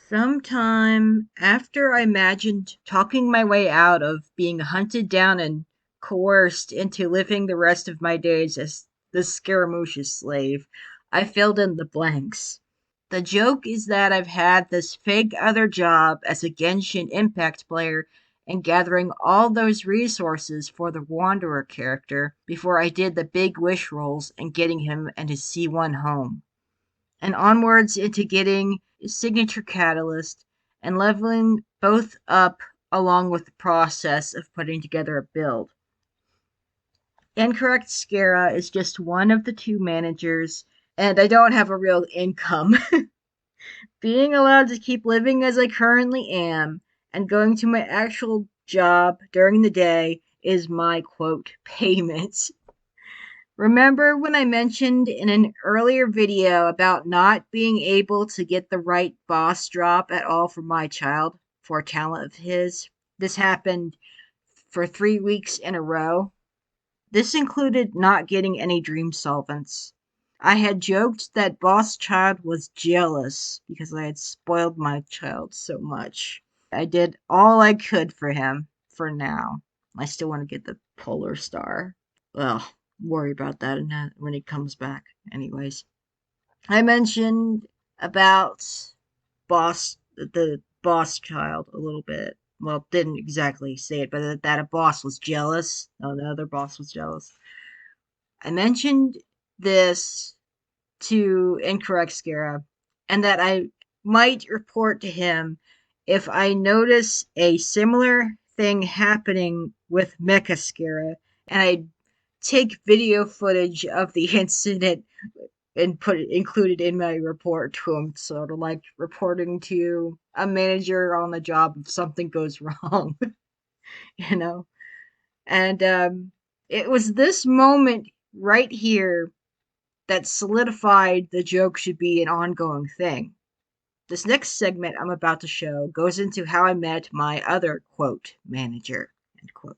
Sometime after I imagined talking my way out of being hunted down and coerced into living the rest of my days as the Scaramouche's slave, I filled in the blanks. The joke is that I've had this fake other job as a Genshin Impact player and gathering all those resources for the Wanderer character before I did the big wish rolls and getting him and his C1 home, and onwards into getting his signature catalyst and leveling both up along with the process of putting together a build. Incorrect Scara is just one of the two managers, and I don't have a real income. Being allowed to keep living as I currently am and going to my actual job during the day is my quote payment. Remember when I mentioned in an earlier video about not being able to get the right boss drop at all for my child for a talent of his? This happened for 3 weeks in a row. This included not getting any dream solvents. I had joked that boss child was jealous because I had spoiled my child so much. I did all I could for him for now. I still want to get the polar star. Well, worry about that when he comes back. Anyways, I mentioned about the boss child a little bit. Well, didn't exactly say it, but that a boss was jealous. No, the other boss was jealous. I mentioned this to Incorrect Scara, and that I might report to him if I notice a similar thing happening with Mecha Scara, and I take video footage of the incident and put it included in my report to him, sort of like reporting to a manager on the job if something goes wrong, you know. And it was this moment right here that solidified the joke should be an ongoing thing. This next segment I'm about to show goes into how I met my other quote manager, end quote.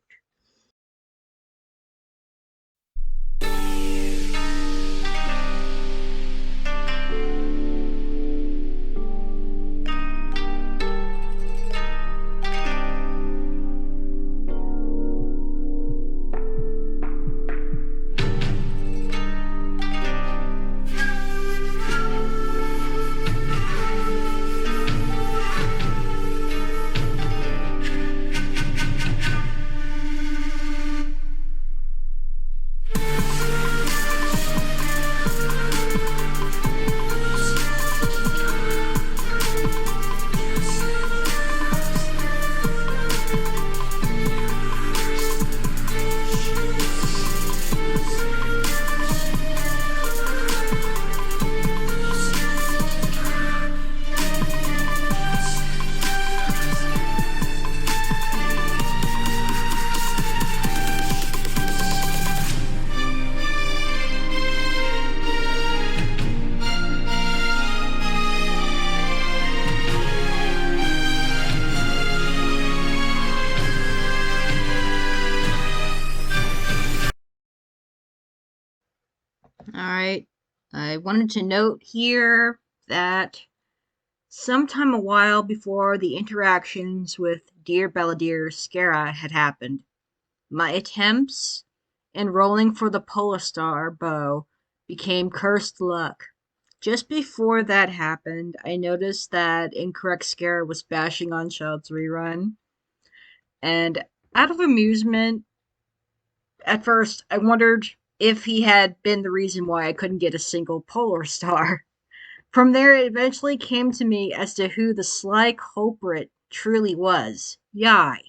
Alright, I wanted to note here that sometime a while before the interactions with Dear Belladere Scara had happened, my attempts in rolling for the Polar Star bow became cursed luck. Just before that happened, I noticed that Incorrect Scara was bashing on Child's rerun, and out of amusement, at first I wondered if he had been the reason why I couldn't get a single Polar Star. From there, it eventually came to me as to who the sly culprit truly was. Yai.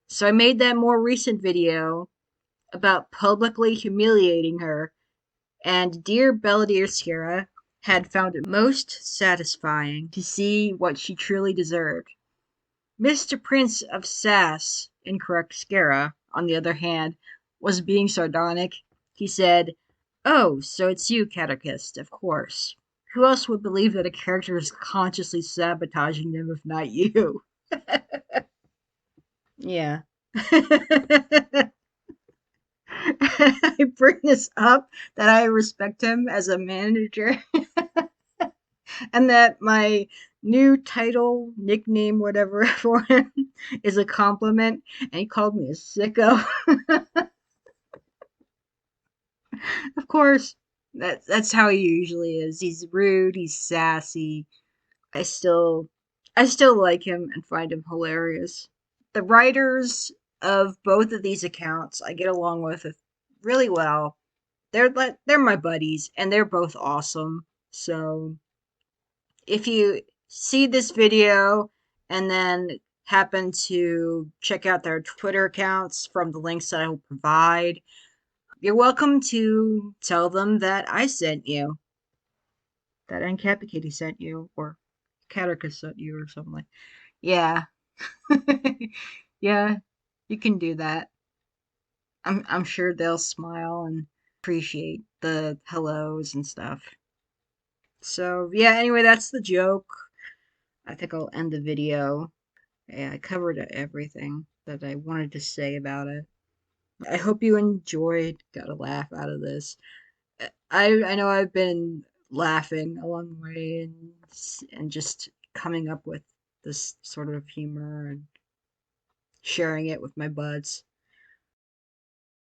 So I made that more recent video about publicly humiliating her, and Dear Belladere Scara had found it most satisfying to see what she truly deserved. Mr. Prince of Sass, Incorrect Scara, on the other hand, was being sardonic. He said, "Oh, so it's you, Catechist, of course. Who else would believe that a character is consciously sabotaging them if not you?" Yeah. I bring this up that I respect him as a manager and that my new title, nickname, whatever for him is a compliment, and he called me a sicko. Of course, that's how he usually is. He's rude, he's sassy. I still I still like him and find him hilarious. The writers of both of these accounts I get along with really well. They're my buddies and they're both awesome. So if you see this video and then happen to check out their Twitter accounts from the links that I will provide, you're welcome to tell them that I sent you, that Uncappy Kitty sent you, or Katarka sent you, or something like. Yeah, yeah, you can do that. I'm sure they'll smile and appreciate the hellos and stuff. So yeah, anyway, that's the joke. I think I'll end the video. Yeah, I covered everything that I wanted to say about it. I hope you enjoyed, got a laugh out of this. I know I've been laughing along the way and just coming up with this sort of humor and sharing it with my buds.